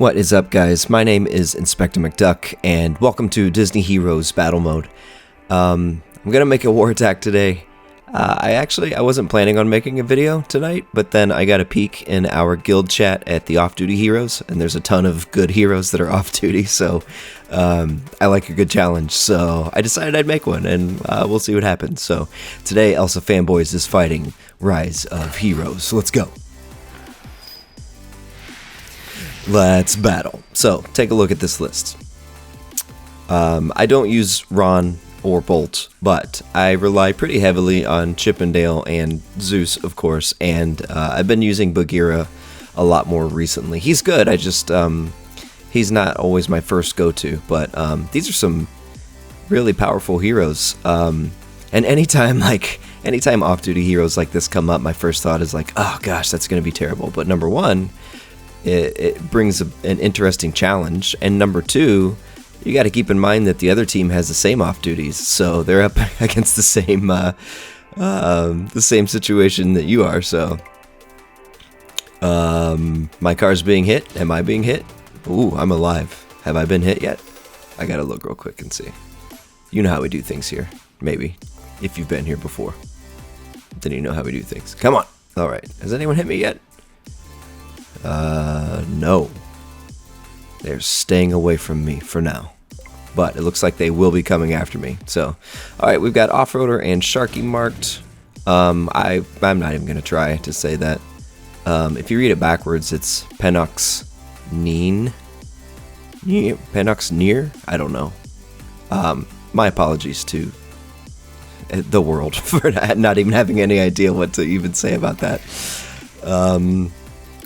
What is up, guys? My name is Inspector McDuck, and welcome to Disney Heroes Battle Mode. I'm gonna make a war attack today. I wasn't planning on making a video tonight, but then I got a peek in our guild chat at the off-duty heroes, and there's a ton of good heroes that are off-duty, so I like a good challenge, so I decided I'd make one, and we'll see what happens. So today, Elsa Fanboys is fighting Rise of Heroes, so let's go. Let's battle. So, take a look at this list. I don't use Ron or Bolt, but I rely pretty heavily on Chippendale and Zeus, of course, and I've been using Bagheera a lot more recently. He's good, I just, he's not always my first go-to, but these are some really powerful heroes. And anytime off-duty heroes like this come up, my first thought is like, oh gosh, that's going to be terrible. But number one, it brings an interesting challenge, and number two, you got to keep in mind that the other team has the same off duties, so they're up against the same situation that you are. So my car's being hit. Am I being hit? Ooh, I'm alive. Have I been hit yet? I gotta look real quick and see. You know how we do things here, maybe, if you've been here before, then you know how we do things. Come on. All right, has anyone hit me yet? No. They're staying away from me for now. But it looks like they will be coming after me. So, alright, we've got Off-Roader and Sharky marked. I'm not even going to try to say that. If you read it backwards, it's Pennox Neen. Pennox Near? I don't know. My apologies to the world for not even having any idea what to even say about that.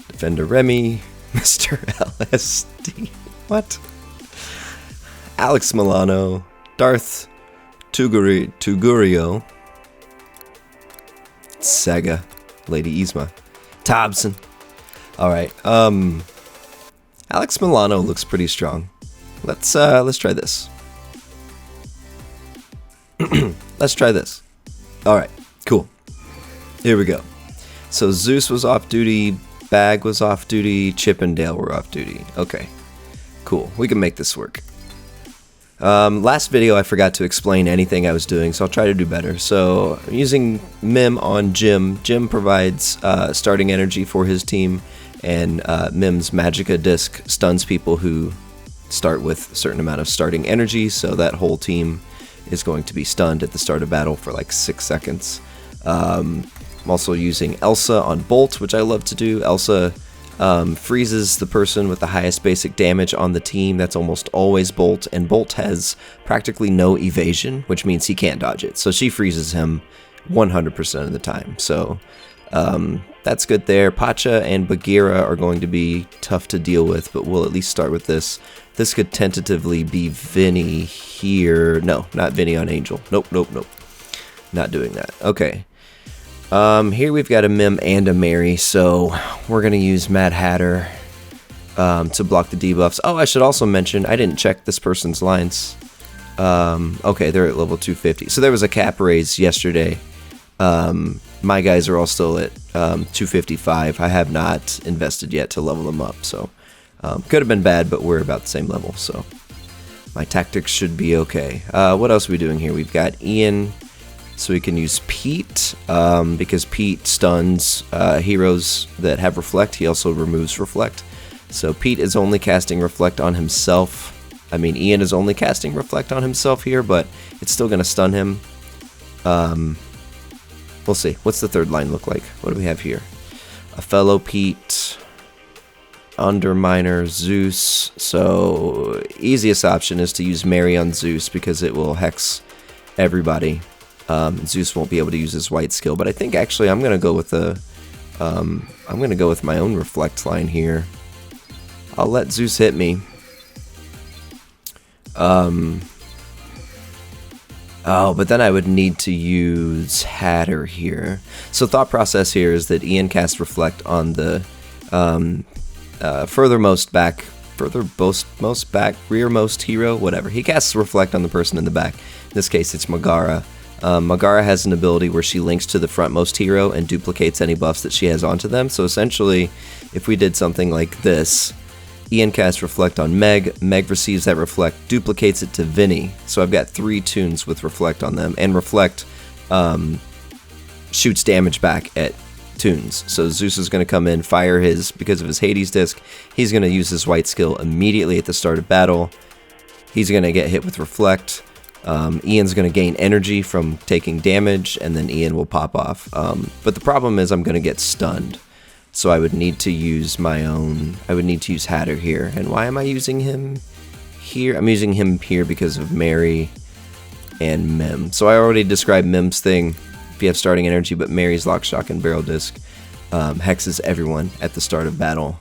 Defender Remy, Mr. LSD, what? Alex Milano, Darth Tugurio, Sega, Lady Yzma, Thompson. Alright, Alex Milano looks pretty strong. Let's try this. Let's try this. Alright, cool. Here we go. So Zeus was off duty, Bag was off duty, Chippendale were off duty. Okay, cool. We can make this work. Last video I forgot to explain anything I was doing, so I'll try to do better. So I'm using Mim on Jim. Jim provides starting energy for his team, and Mim's Magica Disc stuns people who start with a certain amount of starting energy, so that whole team is going to be stunned at the start of battle for like 6 seconds. I'm also using Elsa on Bolt, which I love to do. Elsa freezes the person with the highest basic damage on the team. That's almost always Bolt, and Bolt has practically no evasion, which means he can't dodge it. So she freezes him 100% of the time. So that's good there. Pacha and Bagheera are going to be tough to deal with, but we'll at least start with this. This could tentatively be Vinny here. No, not Vinny on Angel. Nope. Not doing that. Okay. Here we've got a Mim and a Mary, so we're going to use Mad Hatter to block the debuffs. Oh, I should also mention, I didn't check this person's lines. Okay, they're at level 250. So there was a cap raise yesterday. My guys are all still at 255. I have not invested yet to level them up, so could have been bad, but we're about the same level, so my tactics should be okay. What else are we doing here? We've got Ian. So we can use Pete, because Pete stuns heroes that have Reflect. He also removes Reflect. So Pete is only casting Reflect on himself. I mean, Ian is only casting Reflect on himself here, but it's still going to stun him. We'll see. What's the third line look like? What do we have here? A fellow Pete, Underminer, Zeus. So easiest option is to use Mary on Zeus because it will hex everybody. Zeus won't be able to use his white skill, but I think actually I'm gonna go with my own Reflect line here. I'll let Zeus hit me. Oh, but then I would need to use Hatter here. So thought process here is that Ian casts Reflect on the furthermost back, rearmost hero, whatever. He casts Reflect on the person in the back. In this case, it's Megara. Megara has an ability where she links to the frontmost hero and duplicates any buffs that she has onto them. So essentially, if we did something like this, Ian casts Reflect on Meg. Meg receives that Reflect, duplicates it to Vinny. So I've got 3 tunes with Reflect on them. And Reflect shoots damage back at tunes. So Zeus is going to come in, fire his, because of his Hades disc, he's going to use his white skill immediately at the start of battle. He's going to get hit with Reflect. Ian's going to gain energy from taking damage, and then Ian will pop off. But the problem is I'm going to get stunned. So I would need to use my own, I would need to use Hatter here. And why am I using him here? I'm using him here because of Mary and Mim. So I already described Mim's thing, if you have starting energy, but Mary's Lock, Shock, and Barrel Disc hexes everyone at the start of battle,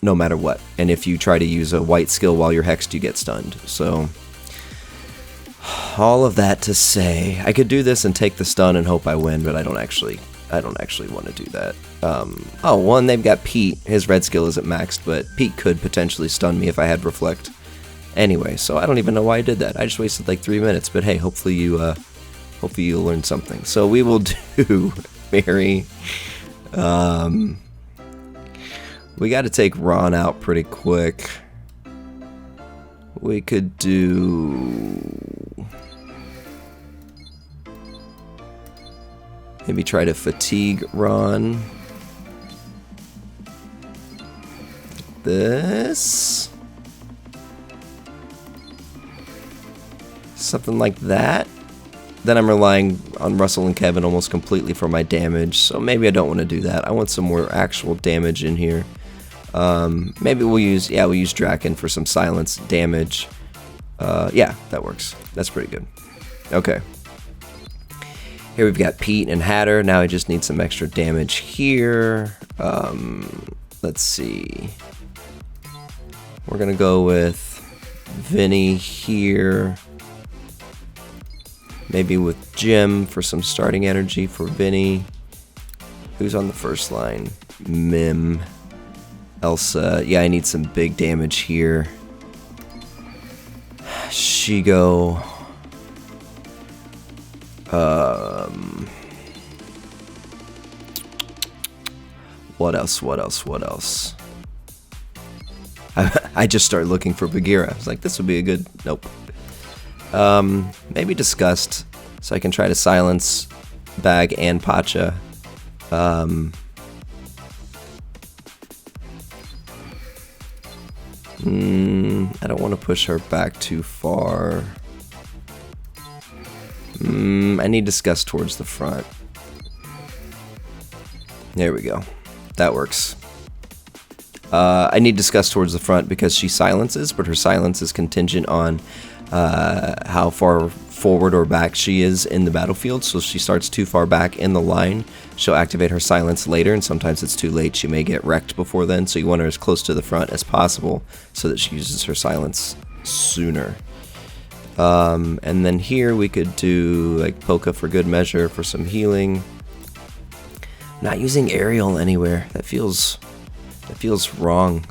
no matter what. And if you try to use a white skill while you're hexed, you get stunned. So all of that to say, I could do this and take the stun and hope I win, but I don't actually want to do that. Oh, one, they've got Pete. His red skill isn't maxed, but Pete could potentially stun me if I had Reflect. Anyway, so I don't even know why I did that. I just wasted like 3 minutes, but hey, hopefully you learned something. So we will do Mary. We got to take Ron out pretty quick. We could do... maybe try to fatigue Ron. This. Something like that. Then I'm relying on Russell and Kevin almost completely for my damage, so maybe I don't want to do that. I want some more actual damage in here. Maybe we'll use Draken for some silence damage. Yeah, that works. That's pretty good. Okay. Here we've got Pete and Hatter. Now I just need some extra damage here. Let's see. We're gonna go with Vinny here. Maybe with Jim for some starting energy for Vinny. Who's on the first line? Mim. Elsa. Yeah, I need some big damage here. Shigo. What else? I just started looking for Bagheera. I was like, this would be a good... Nope. Maybe Disgust, so I can try to silence Bag and Pacha. I don't want to push her back too far. I need Disgust towards the front. There we go. That works. I need Disgust towards the front because she silences, but her silence is contingent on how far forward or back she is in the battlefield. So if she starts too far back in the line, she'll activate her silence later, and sometimes it's too late. She may get wrecked before then, so you want her as close to the front as possible so that she uses her silence sooner. And then here we could do like Polka for good measure for some healing. Not using Aerial anywhere. That feels wrong.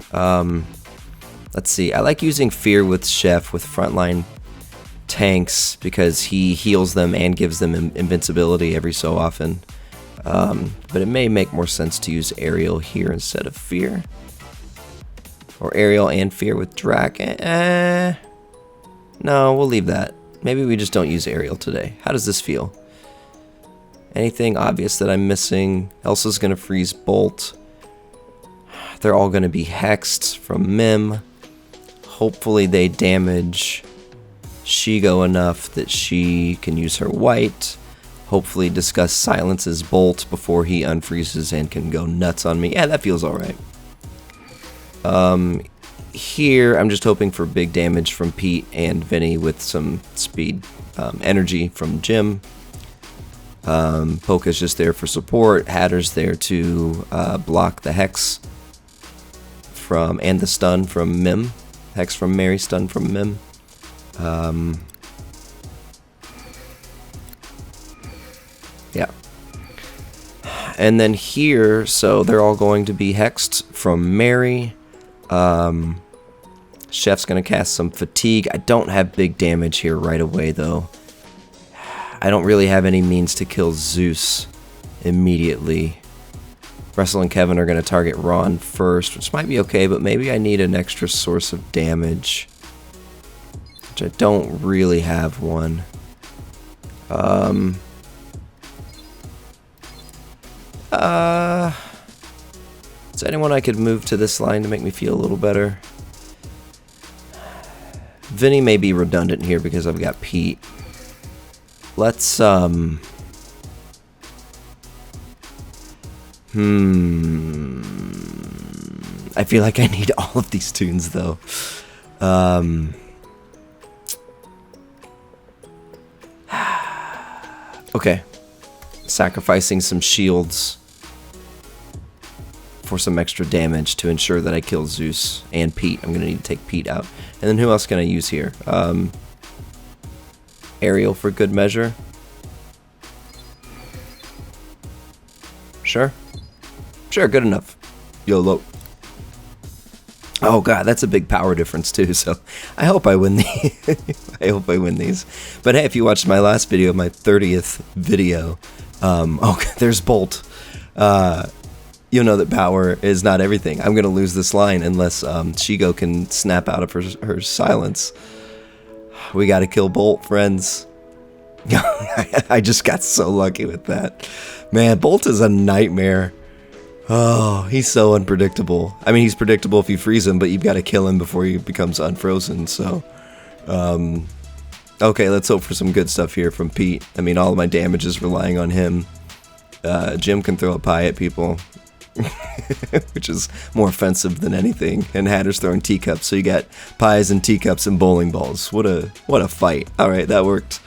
Let's see. I like using Fear with Chef with frontline tanks because he heals them and gives them invincibility every so often. But it may make more sense to use Aerial here instead of Fear. Or Aerial and Fear with Drac. No, we'll leave that. Maybe we just don't use Aerial today. How does this feel? Anything obvious that I'm missing? Elsa's going to freeze Bolt. They're all going to be hexed from Mim. Hopefully they damage Shigo enough that she can use her white. Hopefully Disgust silences Bolt before he unfreezes and can go nuts on me. Yeah, that feels alright. Here, I'm just hoping for big damage from Pete and Vinny with some speed energy from Jim. Polka's just there for support. Hatter's there to block the hex from and the stun from Mim. Hex from Mary, stun from Mim. Yeah. And then here, so they're all going to be hexed from Mary. Chef's going to cast some fatigue. I don't have big damage here right away, though. I don't really have any means to kill Zeus immediately. Russell and Kevin are going to target Ron first, which might be okay, but maybe I need an extra source of damage, which I don't really have one. Is there anyone I could move to this line to make me feel a little better? Vinny may be redundant here because I've got Pete. Let's, I feel like I need all of these tunes, though. Okay. Sacrificing some shields for some extra damage to ensure that I kill Zeus and Pete. I'm going to need to take Pete out. And then who else can I use here? Ariel for good measure. Sure. Sure, good enough. YOLO. Oh god, that's a big power difference too, so I hope I win these. I hope I win these. But hey, if you watched my last video, my 30th video, there's Bolt. You'll know that power is not everything. I'm gonna lose this line unless Shigo can snap out of her silence. We gotta kill Bolt, friends. I just got so lucky with that. Man, Bolt is a nightmare. Oh, he's so unpredictable. I mean, he's predictable if you freeze him, but you've got to kill him before he becomes unfrozen, so... okay, let's hope for some good stuff here from Pete. I mean, all of my damage is relying on him. Jim can throw a pie at people, which is more offensive than anything. And Hatter's throwing teacups, so you got pies and teacups and bowling balls. What a fight. Alright, that worked.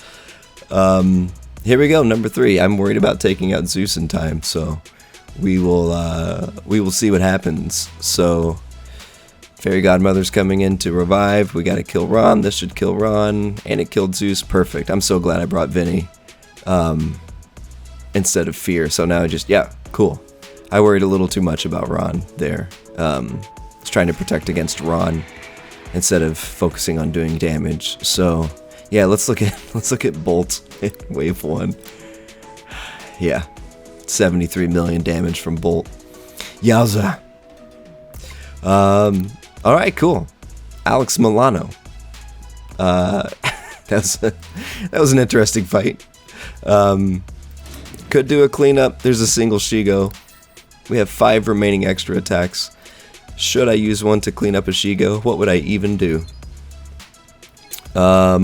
Here we go, number 3. I'm worried about taking out Zeus in time, so... We will see what happens. So, Fairy Godmother's coming in to revive. We gotta kill Ron. This should kill Ron. And it killed Zeus. Perfect. I'm so glad I brought Vinny. Instead of Fear. So now yeah, cool. I worried a little too much about Ron there. I was trying to protect against Ron instead of focusing on doing damage. So, yeah, let's look at Bolt in Wave 1. Yeah. 73 million damage from Bolt. Yowza. Alright, cool. Alex Milano. That was an interesting fight. Could do a cleanup. There's a single Shigo. We have 5 remaining extra attacks. Should I use one to clean up a Shigo? What would I even do? I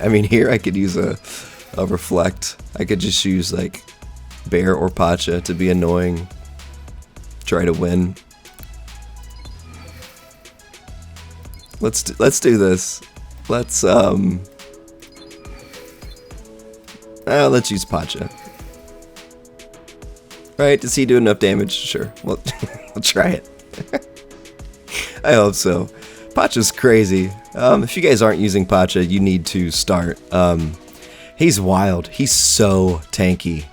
mean, here I could use a reflect. I could just use like Bear or Pacha to be annoying. Try to win. Let's do this. Let's use Pacha. Right? Does he do enough damage? Sure. We'll try it. I hope so. Pacha's crazy. If you guys aren't using Pacha, you need to start. He's wild. He's so tanky.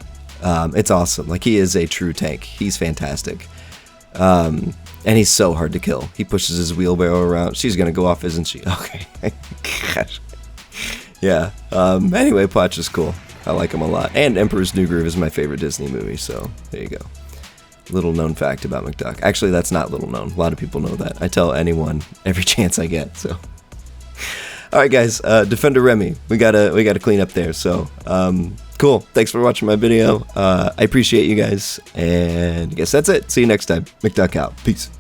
It's awesome. Like, he is a true tank. He's fantastic. And he's so hard to kill. He pushes his wheelbarrow around. She's gonna go off, isn't she? Okay. Gosh. Yeah. Anyway, Pacha's cool. I like him a lot. And Emperor's New Groove is my favorite Disney movie, so there you go. Little known fact about McDuck. Actually, that's not little known. A lot of people know that. I tell anyone every chance I get, so... Alright guys, Defender Remy, we gotta clean up there, so, cool, thanks for watching my video, I appreciate you guys, and I guess that's it, see you next time, McDuck out, peace.